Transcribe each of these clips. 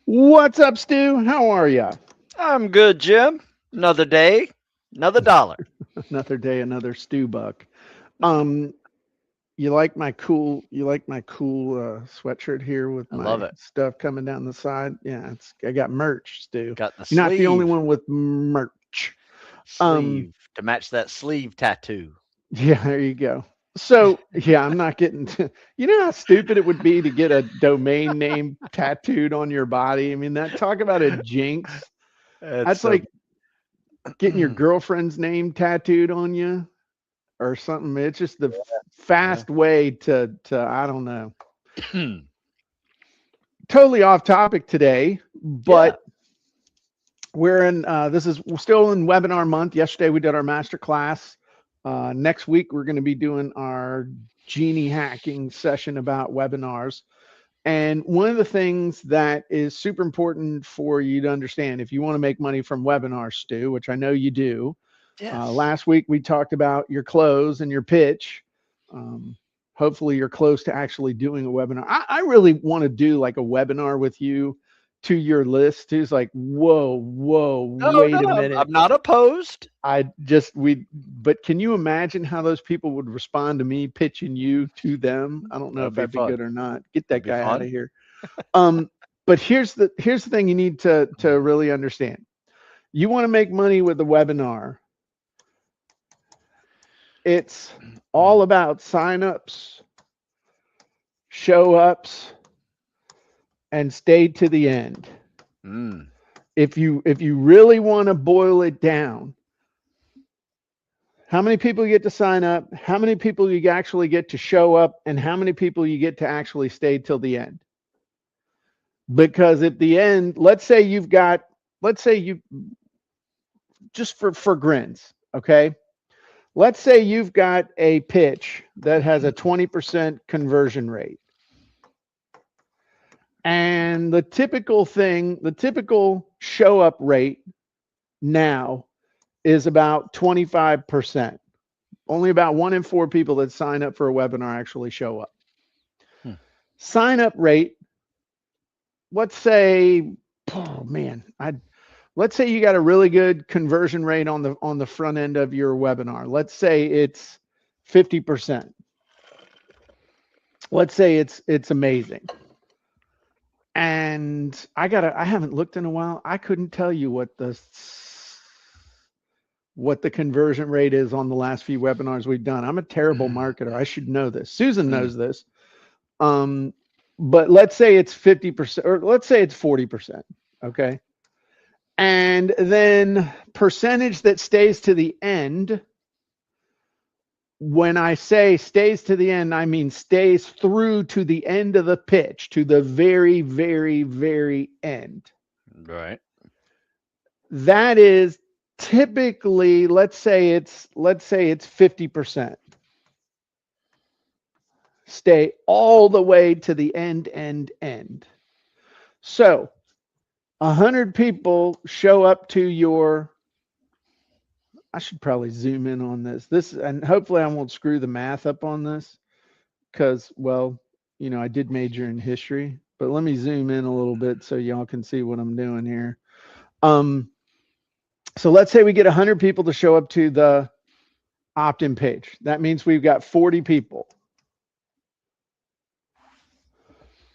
What's up, Stu? How are ya? I'm good, Jim. Another day, another dollar. Another day, another Stu buck. Um, you like my cool sweatshirt here with I love my it. stuff coming down the side? Yeah, I got merch, Stu. Got the You're not the only sleeve, one with merch. Um, sleeve to match that sleeve tattoo. yeah, there you go. So yeah, I'm not getting to, you know how stupid it would be to get a domain name tattooed on your body? I mean, that talk about a jinx. It's That's so. like getting your girlfriend's name tattooed on you or something. It's just the Yeah. fast way to I don't know. Totally off topic today, Yeah. but we're in we're still in webinar month. Yesterday we did our master class. Next week we're going to be doing our Genie hacking session about webinars. And one of the things that is super important for you to understand if you want to make money from webinars, Stu, which I know you do. Yes. Last week we talked about your close and your pitch. Um, Hopefully you're close to actually doing a webinar. I really want to do like a webinar with you to your list. Who's like, whoa, No, wait no, a I'm, minute. I'm not opposed. But can you imagine how those people would respond to me pitching you to them? I don't know if That'd be that'd be fun. good or not. Get That'd that be guy out of fun. here. Um, but here's the thing you need to really understand. You want to make money with a webinar. It's all about signups, show ups, and stay to the end. Mm, If you really want to boil it down, how many people you get to sign up, how many people you actually get to show up, and how many people you get to actually stay till the end. Because at the end, let's say you just for grins, okay? Let's say you've got a pitch that has a 20% conversion rate. And the typical show up rate now is about 25%. Only about 1 in 4 people that sign up for a webinar actually show up. hmm, Sign up rate, let's say, oh man, let's say you got a really good conversion rate on the front end of your webinar. Let's say it's 50%. Let's say it's amazing. And I haven't looked in a while. I couldn't tell you what the conversion rate is on the last few webinars we've done. I'm a terrible marketer. I should know this. Susan mm, knows this. Um, but let's say it's 50% or let's say it's 40%. Okay. And then percentage that stays to the end. When I say stays to the end, I mean stays through to the end of the pitch, to the very, very, very end. right. That is typically, let's say it's 50%. Stay all the way to the end. So 100 people show up to your, I should probably zoom in on this, and hopefully I won't screw the math up on this because, well, I did major in history, but let me zoom in a little bit so y'all can see what I'm doing here. um so let's say we get 100 people to show up to the opt-in page. That means we've got 40 people.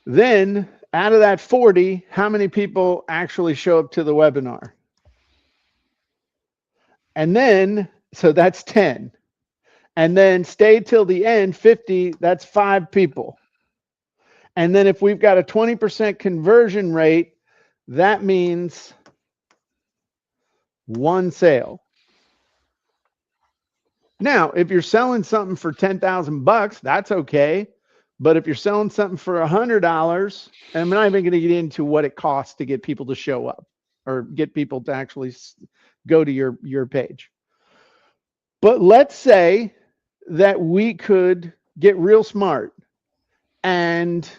Then out of that 40, how many people actually show up to the webinar? And then, so that's 10. And then stay till the end, 50, that's 5 people. And then if we've got a 20% conversion rate, that means 1 sale. Now, if you're selling something for 10,000 bucks, that's okay. But if you're selling something for $100, and I'm not even going to get into what it costs to get people to show up or get people to actually go to your page. But let's say that we could get real smart and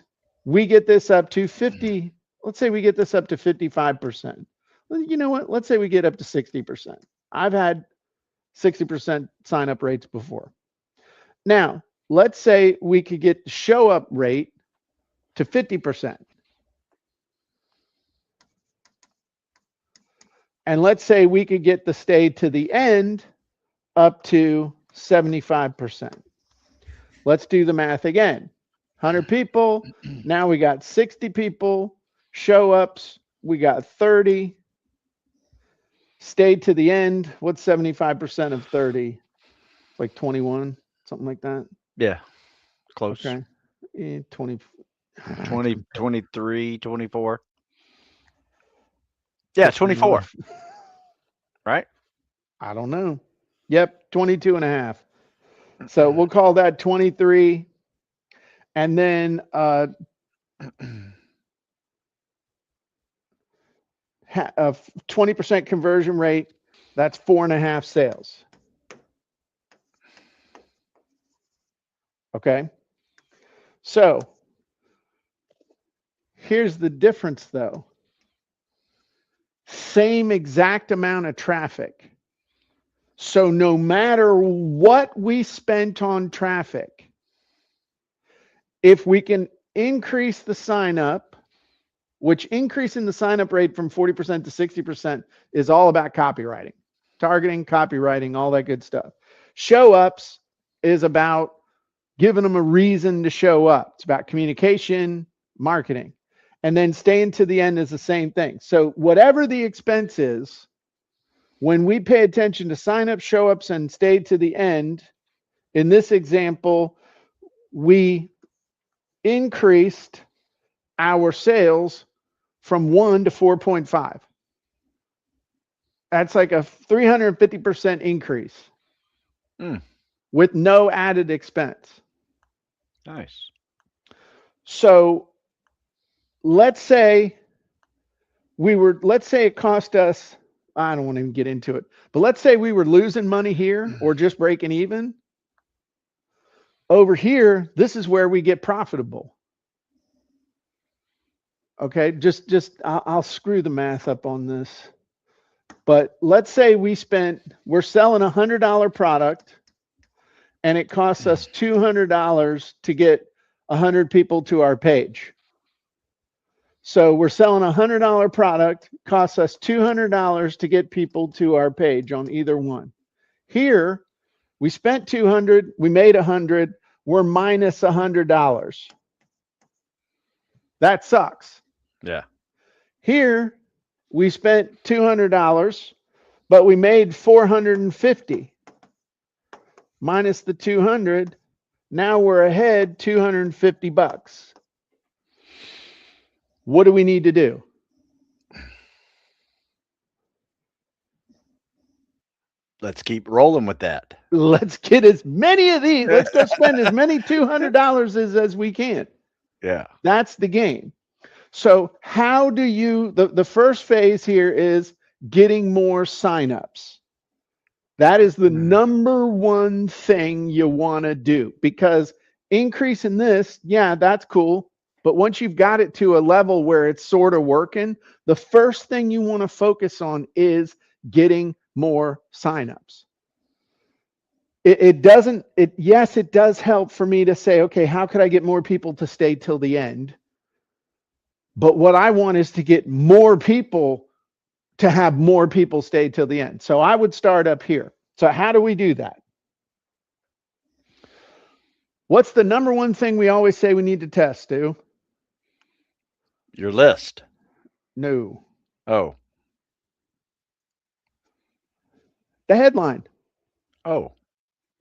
we get this up to 50. Let's say we get this up to 55%. Well, you know what? Let's say we get up to 60%. I've had 60% sign up rates before. Now, let's say we could get the show up rate to 50%. And let's say we could get the stay to the end up to 75%. Let's do the math again. 100 people. Now we got 60 people. Show ups. We got 30. Stay to the end. What's 75% of 30? It's like 21, something like that. Yeah. Close. Okay. 20. 20, 23, 24. Yeah, Just 24. Right? I don't know. Yep, 22 and a half. So we'll call that 23. And then 20% conversion rate, that's 4.5 sales. Okay. So here's the difference though. Same exact amount of traffic. So no matter what we spent on traffic, if we can increase the sign up, which increasing the sign up rate from 40% to 60% is all about copywriting, targeting, copywriting, all that good stuff. Show ups is about giving them a reason to show up. It's about communication, marketing. And then staying to the end is the same thing. So whatever the expense is, when we pay attention to sign up, show ups, and stay to the end, in this example, we increased our sales from 1 to 4.5. That's like a 350% increase with no added expense. Nice. So let's say it cost us, I don't want to even get into it, but let's say we were losing money here or just breaking even. Over here, this is where we get profitable. Okay, I'll screw the math up on this. But let's say we're selling a $100 product and it costs us $200 to get 100 people to our page. So we're selling a $100 product, costs us $200 to get people to our page on either one. Here, we spent 200, we made 100, we're minus $100. That sucks. Yeah. Here, we spent $200, but we made 450. Minus the 200, now we're ahead $250. What do we need to do? Let's keep rolling with that. Let's get as many of these. Let's go spend as many $200 as we can. Yeah. That's the game. So how do you, the first phase here is getting more signups. That is the number one thing you want to do, because increasing this, yeah, that's cool. But once you've got it to a level where it's sort of working, the first thing you want to focus on is getting more signups. Yes, it does help for me to say, okay, how could I get more people to stay till the end? But what I want is to get more people to have more people stay till the end. So I would start up here. So how do we do that? What's the number one thing we always say we need to test, Stu? Your list. No. Oh. The headline. Oh.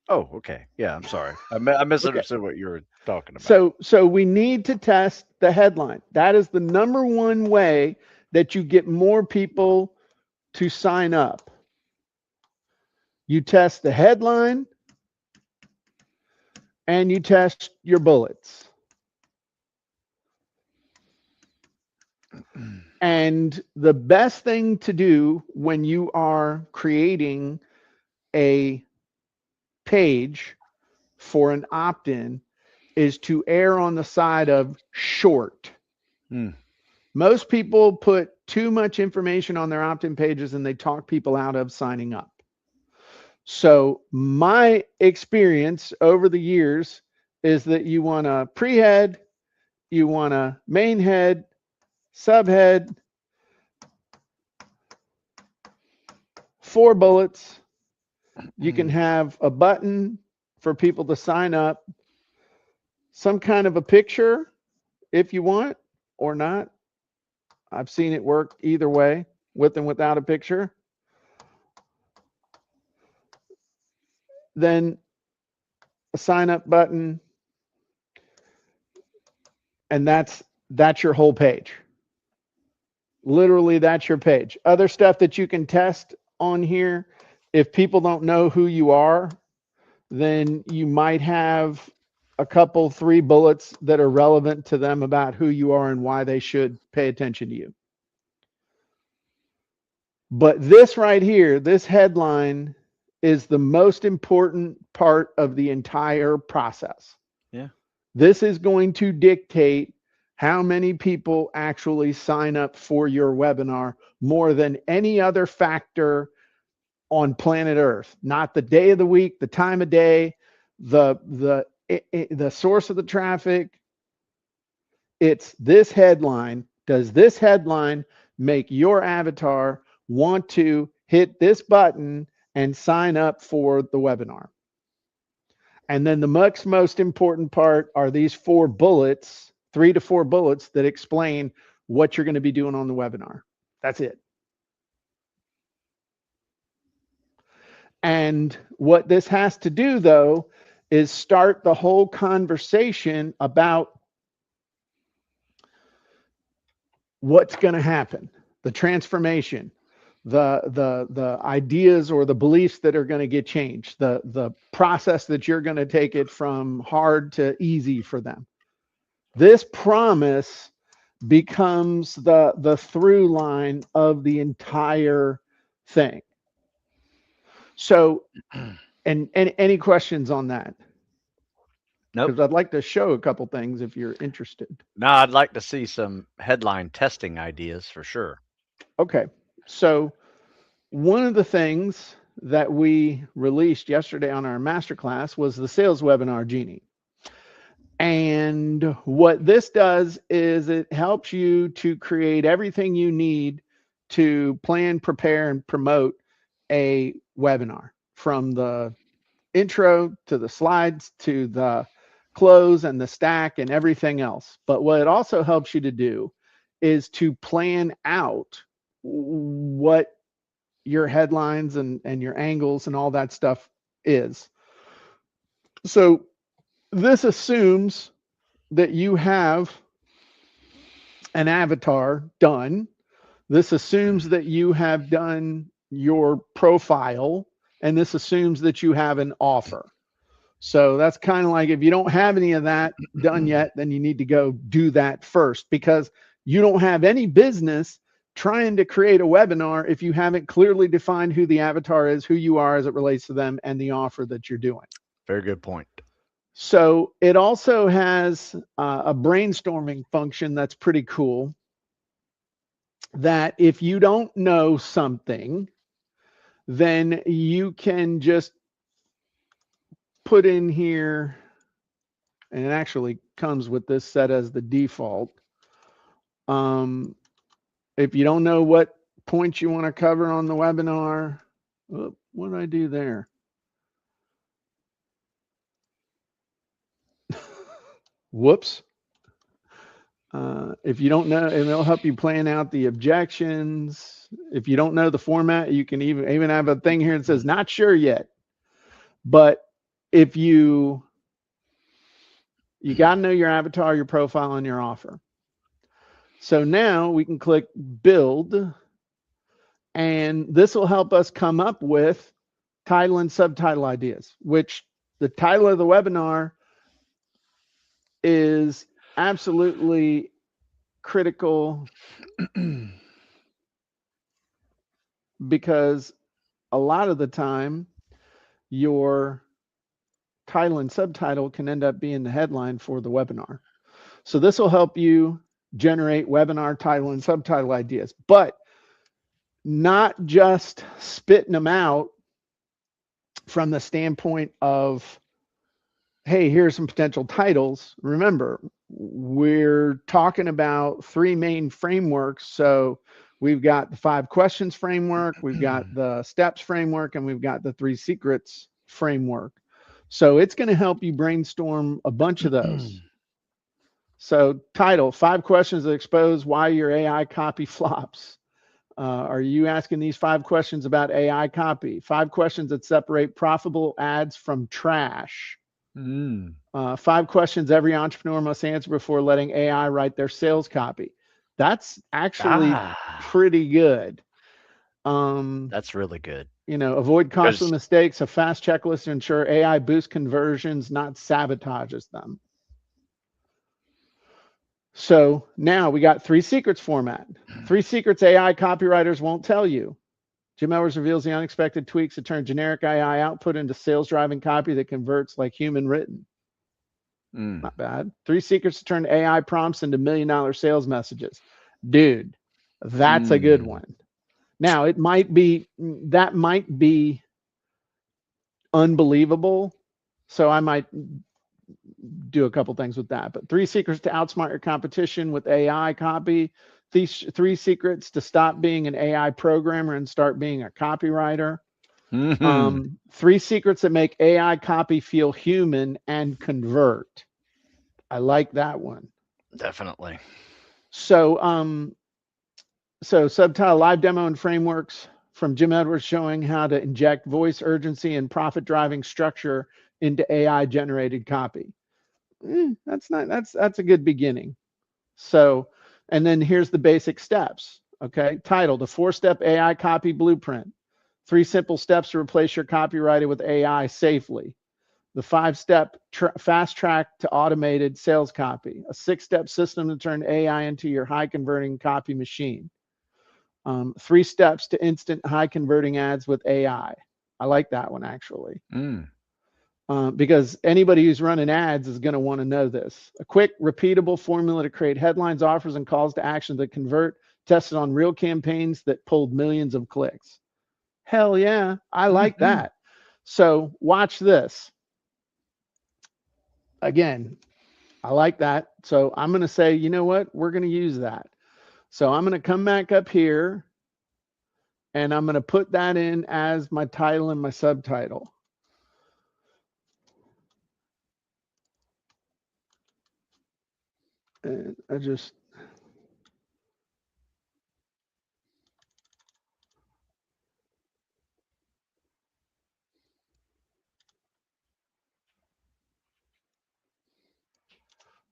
Oh, okay. Yeah, I'm sorry. I misunderstood what you were talking about. So we need to test the headline. That is the number one way that you get more people to sign up. You test the headline and you test your bullets. And the best thing to do when you are creating a page for an opt-in is to err on the side of short. Most people put too much information on their opt-in pages and they talk people out of signing up. So my experience over the years is that you want a pre-head, you want a main head, subhead, 4 bullets. You can have a button for people to sign up, some kind of a picture if you want or not. I've seen it work either way, with and without a picture. Then a sign up button, and that's your whole page. Literally, that's your page. Other stuff that you can test on here, if people don't know who you are, then you might have a couple, 3 bullets that are relevant to them about who you are and why they should pay attention to you. But this right here, this headline is the most important part of the entire process. Yeah. This is going to dictate how many people actually sign up for your webinar more than any other factor on planet Earth. Not the day of the week, the time of day, the source of the traffic. It's this headline. Does this headline make your avatar want to hit this button and sign up for the webinar? And then the most important part are these 4 bullets, 3 to 4 bullets that explain what you're going to be doing on the webinar. That's it. And what this has to do, though, is start the whole conversation about what's going to happen, the transformation, the ideas or the beliefs that are going to get changed, the process that you're going to take it from hard to easy for them. This promise becomes the through line of the entire thing. So, and any questions on that? Nope. Because I'd like to show a couple things if you're interested. Now I'd like to see some headline testing ideas for sure. Okay. So one of the things that we released yesterday on our masterclass was the sales webinar Genie. And what this does is it helps you to create everything you need to plan, prepare, and promote a webinar, from the intro to the slides to the close and the stack and everything else. But what it also helps you to do is to plan out what your headlines and your angles and all that stuff is. So this assumes that you have an avatar done. This assumes that you have done your profile, and this assumes that you have an offer. So that's kind of like, if you don't have any of that done yet, then you need to go do that first, because you don't have any business trying to create a webinar if you haven't clearly defined who the avatar is, who you are as it relates to them, and the offer that you're doing. Very good point. So it also has a brainstorming function that's pretty cool, that if you don't know something, then you can just put in here, and it actually comes with this set as the default. If you don't know what points you want to cover on the webinar, what did I do there? Whoops. If you don't know, and it'll help you plan out the objections. If you don't know the format, you can even have a thing here that says not sure yet. But if you got to know your avatar, your profile, and your offer. So now we can click build, and this will help us come up with title and subtitle ideas, which the title of the webinar is absolutely critical, because a lot of the time your title and subtitle can end up being the headline for the webinar. So this will help you generate webinar title and subtitle ideas, but not just spitting them out from the standpoint of, hey, here's some potential titles. Remember, we're talking about 3 main frameworks. So We've got the 5 questions framework, we've got the steps framework, and we've got the 3 secrets framework. So it's going to help you brainstorm a bunch of those. So title, 5 questions that expose why your AI copy flops. Are you asking these 5 questions about AI copy? 5 questions that separate profitable ads from trash. 5 questions every entrepreneur must answer before letting AI write their sales copy. That's actually pretty good. That's really good. Avoid costly mistakes, a fast checklist to ensure AI boosts conversions, not sabotages them. So now we got 3 secrets format. 3 secrets AI copywriters won't tell you. Jim Edwards reveals the unexpected tweaks that turn generic AI output into sales-driving copy that converts like human written. Not bad. 3 secrets to turn AI prompts into $1 million sales messages. Dude, that's a good one. Now, that might be unbelievable. So I might do a couple things with that. But 3 secrets to outsmart your competition with AI copy. These 3 secrets to stop being an AI programmer and start being a copywriter. 3 secrets that make AI copy feel human and convert. I like that one. Definitely. So subtitle, live demo and frameworks from Jim Edwards showing how to inject voice urgency and profit driving structure into AI generated copy. That's a good beginning. So, and then here's the basic steps. Okay. Title, the 4-step AI copy blueprint. 3 simple steps to replace your copywriter with AI safely. The 5-step fast track to automated sales copy. A 6-step system to turn AI into your high converting copy machine. 3 steps to instant high converting ads with AI. I like that one actually. Because anybody who's running ads is going to want to know this. A quick, repeatable formula to create headlines, offers, and calls to action that convert, tested on real campaigns that pulled millions of clicks. Hell yeah, I like that. So watch this. Again, I like that. So I'm going to say, you know what? We're going to use that. So I'm going to come back up here and I'm going to put that in as my title and my subtitle. And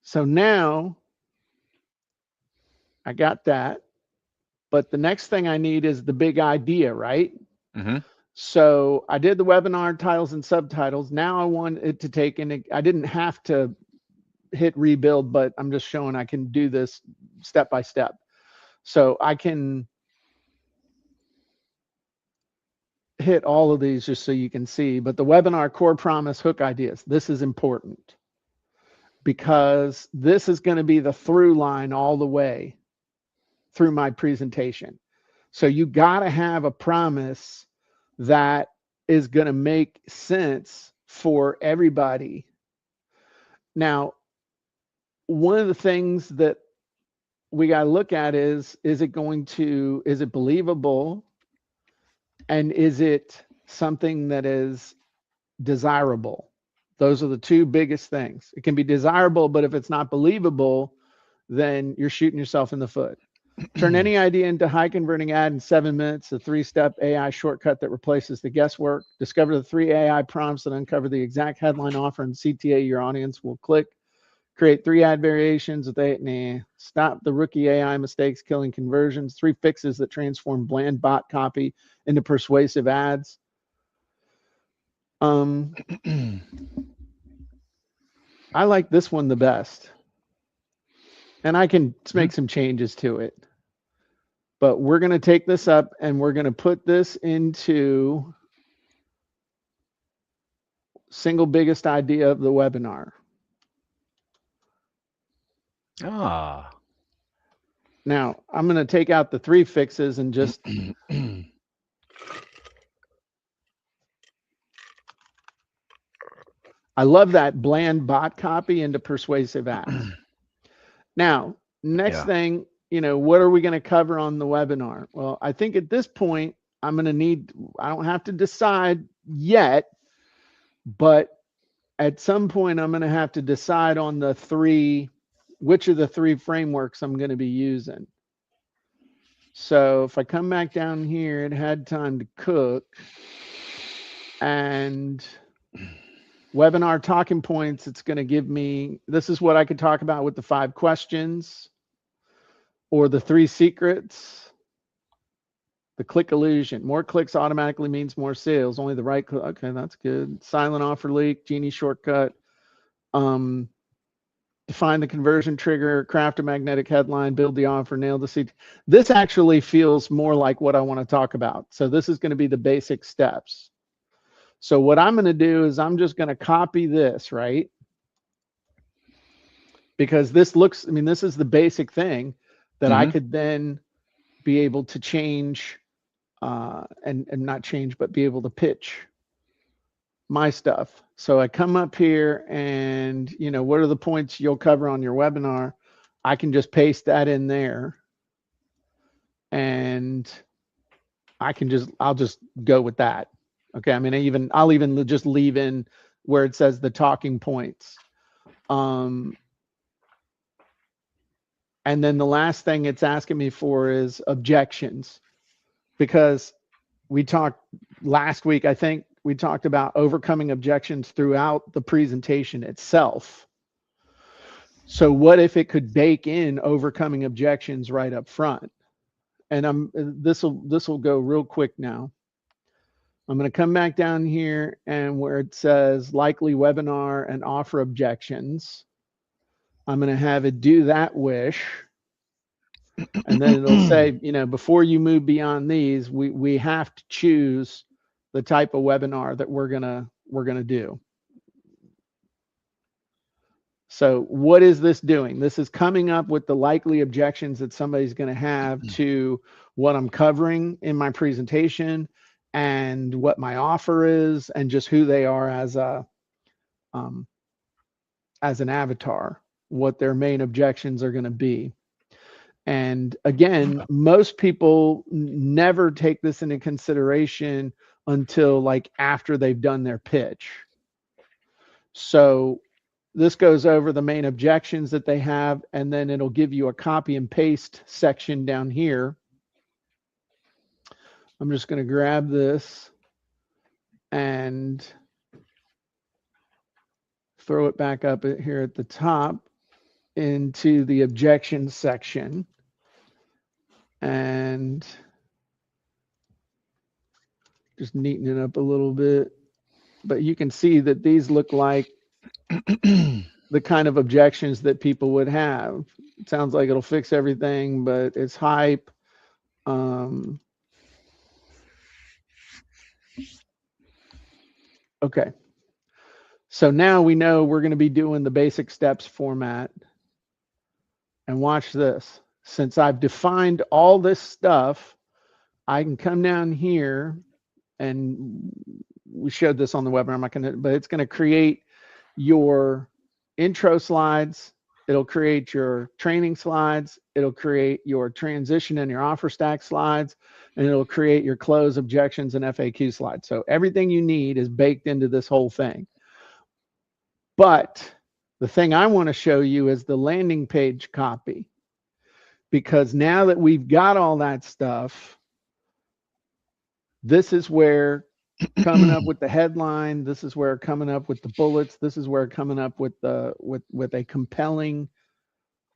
so now I got that. But the next thing I need is the big idea, right? So I did the webinar titles and subtitles. Now I want it to take in. I didn't have to hit rebuild, but I'm just showing I can do this step by step. So I can hit all of these just so you can see. But the webinar core promise hook ideas, this is important because this is going to be the through line all the way through my presentation. So you got to have a promise that is going to make sense for everybody. Now, one of the things that we got to look at is it believable? And is it something that is desirable? Those are the 2 biggest things. It can be desirable, but if it's not believable, then you're shooting yourself in the foot. Turn any idea into high converting ad in 7 minutes, a 3-step AI shortcut that replaces the guesswork. Discover the 3 AI prompts that uncover the exact headline, offer, and CTA your audience will click. Create 3 ad variations with stop the rookie AI mistakes killing conversions. 3 fixes that transform bland bot copy into persuasive ads. I like this one the best. And I can make some changes to it. But we're going to take this up and we're going to put this into single biggest idea of the webinar. Now, I'm going to take out the 3 fixes and just I love that bland bot copy into persuasive ads. Now, next thing, what are we going to cover on the webinar? Well, I think at this point, I don't have to decide yet, but at some point, I'm going to have to decide on which of the 3 frameworks I'm going to be using. So if I come back down here, it had time to cook, and webinar talking points, it's going to give me, this is what I could talk about with the 5 questions or the 3 secrets. The click illusion. More clicks automatically means more sales. Only the right click. Okay, that's good. Silent offer leak, Genie shortcut. Define the conversion trigger, craft a magnetic headline, build the offer, nail the seed. This actually feels more like what I want to talk about. So this is going to be the basic steps. So what I'm going to do is I'm just going to copy this, right? Because this is the basic thing that I could then be able to change and not change, but be able to pitch my stuff. So I come up here and, what are the points you'll cover on your webinar? I can just paste that in there, and I'll just go with that. Okay. I mean, I'll even just leave in where it says the talking points. And then the last thing it's asking me for is objections, because we talked last week, I think we talked about overcoming objections throughout the presentation itself. So what if it could bake in overcoming objections right up front? And this will go real quick now. I'm going to come back down here, and where it says likely webinar and offer objections, I'm going to have it do that wish. And then it'll say, before you move beyond these, we have to choose the type of webinar that we're gonna do. So what is this doing? This is coming up with the likely objections that somebody's going to have to what I'm covering in my presentation, and what my offer is, and just who they are as an avatar, what their main objections are going to be. And again, most people never take this into consideration until like after they've done their pitch. So this goes over the main objections that they have, and then it'll give you a copy and paste section down here. I'm just going to grab this and throw it back up here at the top into the objections section. And just neaten it up a little bit. But you can see that these look like the kind of objections that people would have. It sounds like it'll fix everything, but it's hype. Okay. So now we know we're going to be doing the basic steps format. And watch this. Since I've defined all this stuff, I can come down here, and we showed this on the webinar. I'm not going to, but it's going to create your intro slides. It'll create your training slides. It'll create your transition and your offer stack slides, and it'll create your close, objections, and FAQ slides. So everything you need is baked into this whole thing. But the thing I want to show you is the landing page copy, because now that we've got all that stuff, this is where coming up with the headline, this is where coming up with the bullets, this is where coming up with with a compelling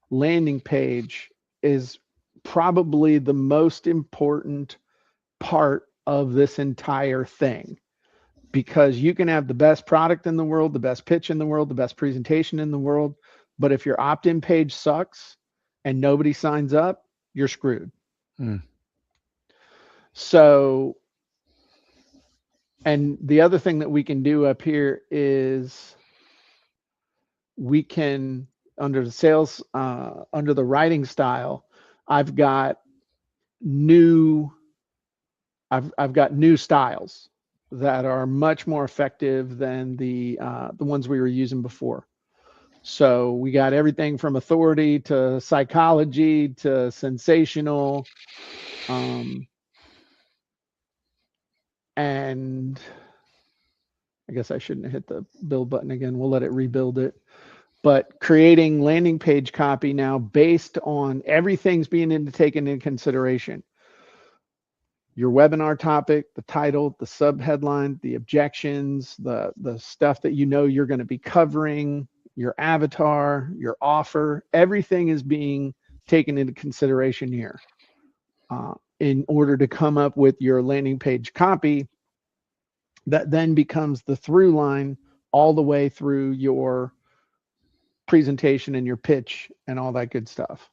landing page is probably the most important part of this entire thing. Because you can have the best product in the world, the best pitch in the world, the best presentation in the world, but if your opt-in page sucks and nobody signs up, you're screwed. So, and the other thing that we can do up here is we can, under the sales, under the writing style, I've got new styles that are much more effective than the ones we were using before. So we got everything from authority to psychology to sensational. And I guess I shouldn't have hit the build button again. We'll let it rebuild it. But creating landing page copy now based on everything's being taken into consideration. Your webinar topic, the title, the subheadline, the objections, the stuff that you know you're going to be covering, your avatar, your offer, everything is being taken into consideration here in order to come up with your landing page copy that then becomes the through line all the way through your presentation and your pitch and all that good stuff.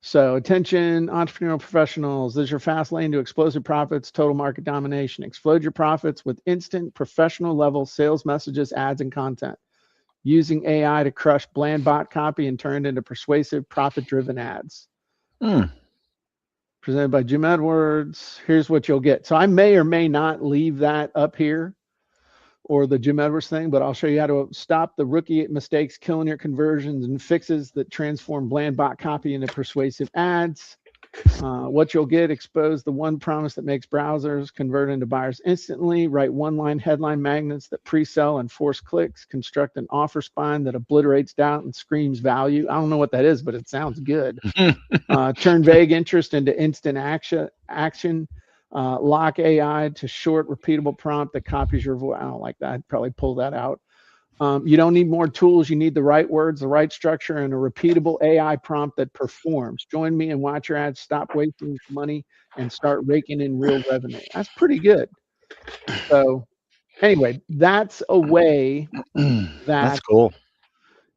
So attention, entrepreneurial professionals, this is your fast lane to explosive profits, total market domination. Explode your profits with instant professional level sales messages, ads, and content. Using AI to crush bland bot copy and turn it into persuasive, profit-driven ads. Presented by Jim Edwards. Here's what you'll get. So I may or may not leave that up here or the Jim Edwards thing, but I'll show you how to stop the rookie mistakes, killing your conversions and fixes that transform bland bot copy into persuasive ads. What you'll get, expose the one promise that makes browsers convert into buyers instantly, write one-line headline magnets that pre-sell and force clicks, construct an offer spine that obliterates doubt and screams value. I don't know what that is, but it sounds good. Turn vague interest into instant action. Lock AI to short, repeatable prompt that copies your voice. I don't like that. I'd probably pull that out. You don't need more tools. You need the right words, the right structure, and a repeatable AI prompt that performs. Join me and watch your ads. Stop wasting money and start raking in real revenue. That's pretty good. So anyway, that's a way That's cool.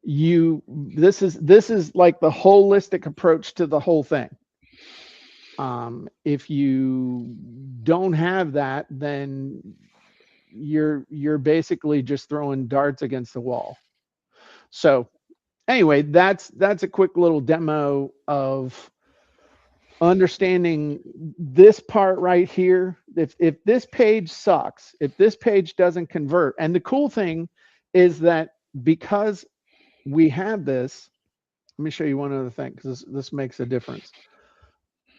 This is like the holistic approach to the whole thing. If you don't have that, then you're basically just throwing darts against the wall. So anyway, that's a quick little demo of understanding this part right here. If this page sucks, if this page doesn't convert, and the cool thing is that because we have this, let me show you one other thing, because this makes a difference.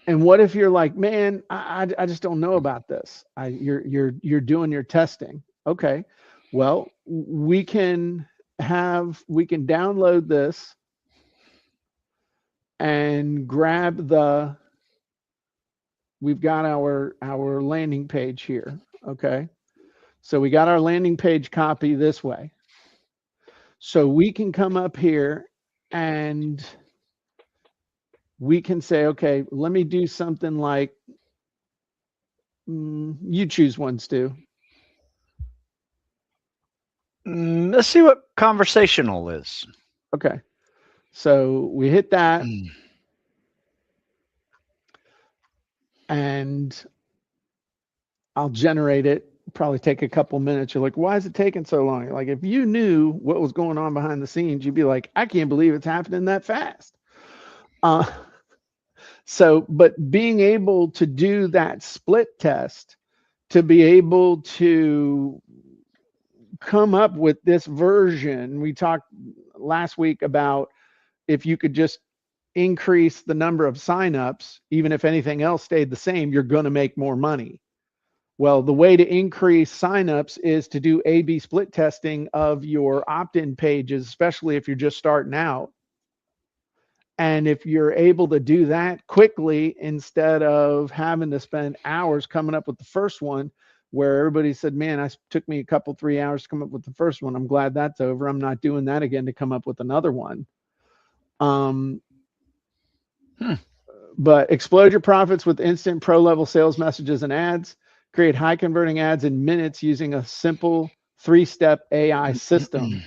And what if you're like, man, I just don't know about this. You're doing your testing. Okay, well, we can download this and grab we've got our landing page here. Okay, so we got our landing page copy this way. So we can come up here and we can say, okay, let me do something like, you choose one, Stu. Let's see what conversational is. Okay. So we hit that. And I'll generate it. Probably take a couple minutes. You're like, why is it taking so long? You're like, if you knew what was going on behind the scenes, you'd be like, I can't believe it's happening that fast. But being able to do that split test, to be able to come up with this version, we talked last week about if you could just increase the number of signups, even if anything else stayed the same, you're going to make more money. Well, the way to increase signups is to do A/B split testing of your opt-in pages, especially if you're just starting out. And if you're able to do that quickly, instead of having to spend hours coming up with the first one, where everybody said, man, it took me a couple, 3 hours to come up with the first one. I'm glad that's over. I'm not doing that again to come up with another one. But explode your profits with instant pro-level sales messages and ads. Create high converting ads in minutes using a simple 3-step AI system.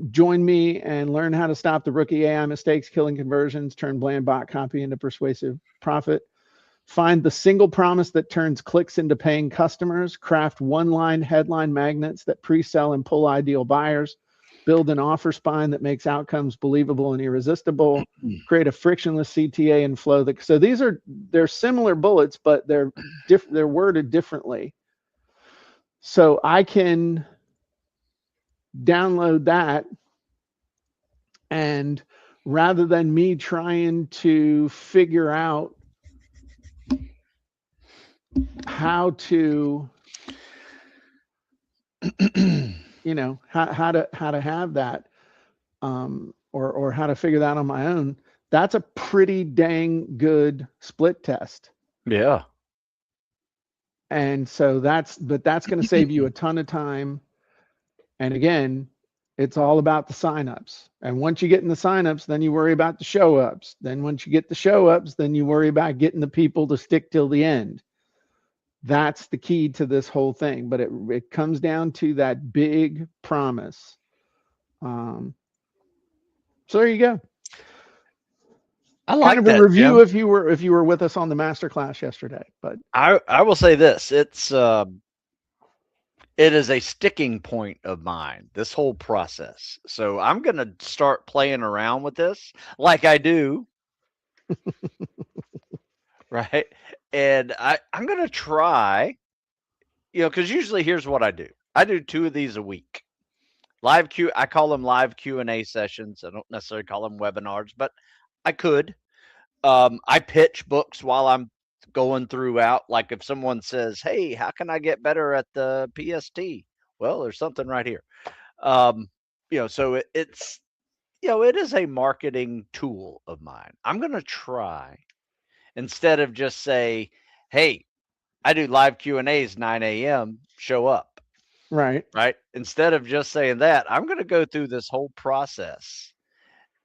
Join me and learn how to stop the rookie AI mistakes, killing conversions, turn bland bot copy into persuasive profit. Find the single promise that turns clicks into paying customers. Craft one-line headline magnets that pre-sell and pull ideal buyers. Build an offer spine that makes outcomes believable and irresistible. Create a frictionless CTA and flow. So they're similar bullets, but they're worded differently. So I can download that And rather than me trying to figure out how to, how to have that, or how to figure that on my own, that's a pretty dang good split test. Yeah. And so that's going to save you a ton of time. And again, it's all about the signups. And once you get in the signups, then you worry about the show ups. Then once you get the show ups, then you worry about getting the people to stick till the end. That's the key to this whole thing. But it comes down to that big promise. So there you go. I Kind like of a that, review Jim. if you were with us on the master class yesterday. But I will say this. It is a sticking point of mine, this whole process. So I'm going to start playing around with this like I do, right? And I'm going to try, because usually here's what I do. I do 2 of these a week. I call them live Q&A sessions. I don't necessarily call them webinars, but I could. I pitch books while I'm going throughout. Like if someone says, "Hey, how can I get better at the PST?" Well, there's something right here. Um, so it is a marketing tool of mine. I'm going to try, instead of just say, "Hey, I do live Q&As 9 a.m. Show up." right. Right? Instead of just saying that, I'm going to go through this whole process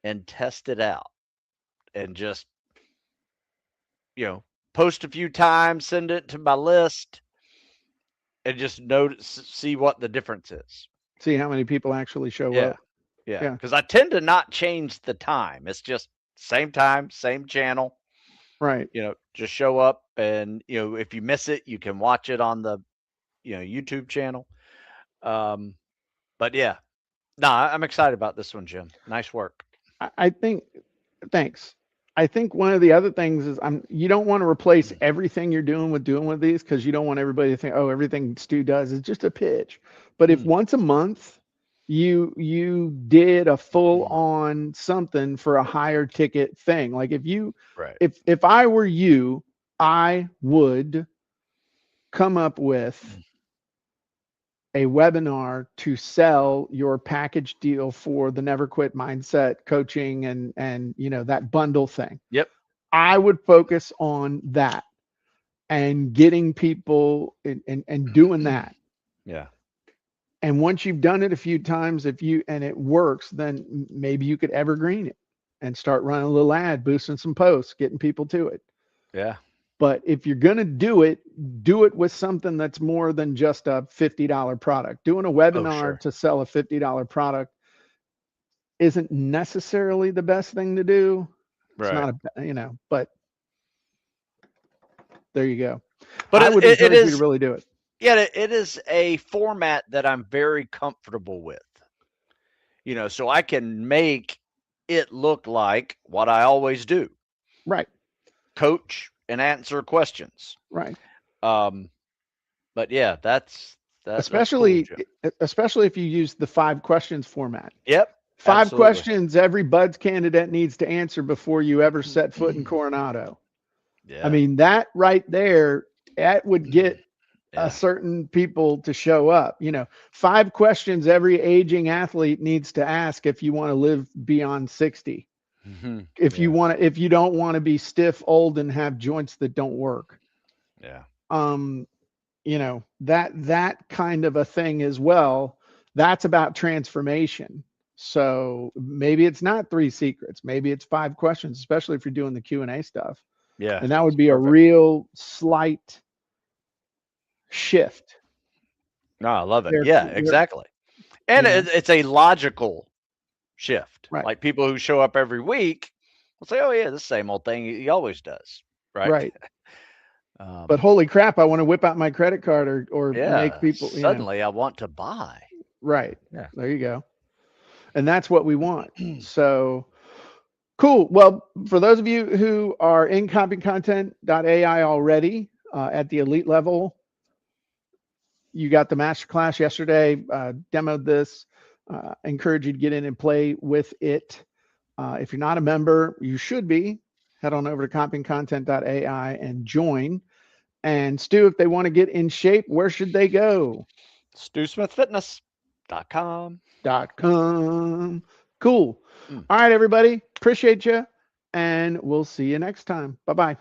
and test it out, and just, post a few times, send it to my list, and just see what the difference is. See how many people actually show Yeah. up. Yeah. Yeah. Because I tend to not change the time. It's just same time, same channel, Right. just show up, and, if you miss it, you can watch it on the, YouTube channel. Um, but yeah, no, I'm excited about this one, Jim. Nice work. I think thanks. I think one of the other things is you don't want to replace everything you're doing with these, because you don't want everybody to think, oh, everything Stu does is just a pitch. But if Mm, once a month you did a full on something for a higher ticket thing, like right. if I were you, I would come up with a webinar to sell your package deal for the Never Quit Mindset coaching and that bundle thing. Yep. I would focus on that and getting people and doing that. Yeah. And once you've done it a few times, and it works, then maybe you could evergreen it and start running a little ad, boosting some posts, getting people to it. Yeah. But if you're going to do it with something that's more than just a $50 product. Doing a Oh, webinar sure. to sell a $50 product isn't necessarily the best thing to do. It's Right. not but there you go. But I would it encourage you to is, really do it. yeah, it is a format that I'm very comfortable with. So I can make it look like what I always do: Right. coach and answer questions. Right. Um, but yeah, that's cool, Especially Jim. especially if you use the 5 questions format. Yep, 5 absolutely. questions every buds candidate needs to answer before you ever set foot in Coronado. I Yeah, mean, that right there, that would get a yeah, certain people to show up. 5 questions every aging athlete needs to ask if you want to live beyond 60. yeah, If you don't want to be stiff, old, and have joints that don't work. yeah, Um, that kind of a thing as well. That's about transformation. So maybe it's not 3 secrets, maybe it's 5 questions, especially if you're doing the Q&A stuff. yeah. And that would It's be a perfect. real slight shift No, I love it. there, Yeah, exactly. And you know, it's a logical shift. right, Like people who show up every week will say, "Oh yeah, the same old thing he always does." Right? right. But Um, holy crap, I want to whip out my credit card or make yeah. people, Suddenly, I want to buy. right. Yeah. There you go. And that's what we want. So cool. Well, for those of you who are in CopyandContent.AI already at the elite level, you got the masterclass yesterday, demoed this. Encourage you to get in and play with it. If you're not a member, you should be. Head on over to CopyandContent.AI and join. And Stu, if they want to get in shape, where should they go? StuSmithFitness.com. .com. Cool. Mm. All right, everybody. Appreciate you. And we'll see you next time. Bye-bye.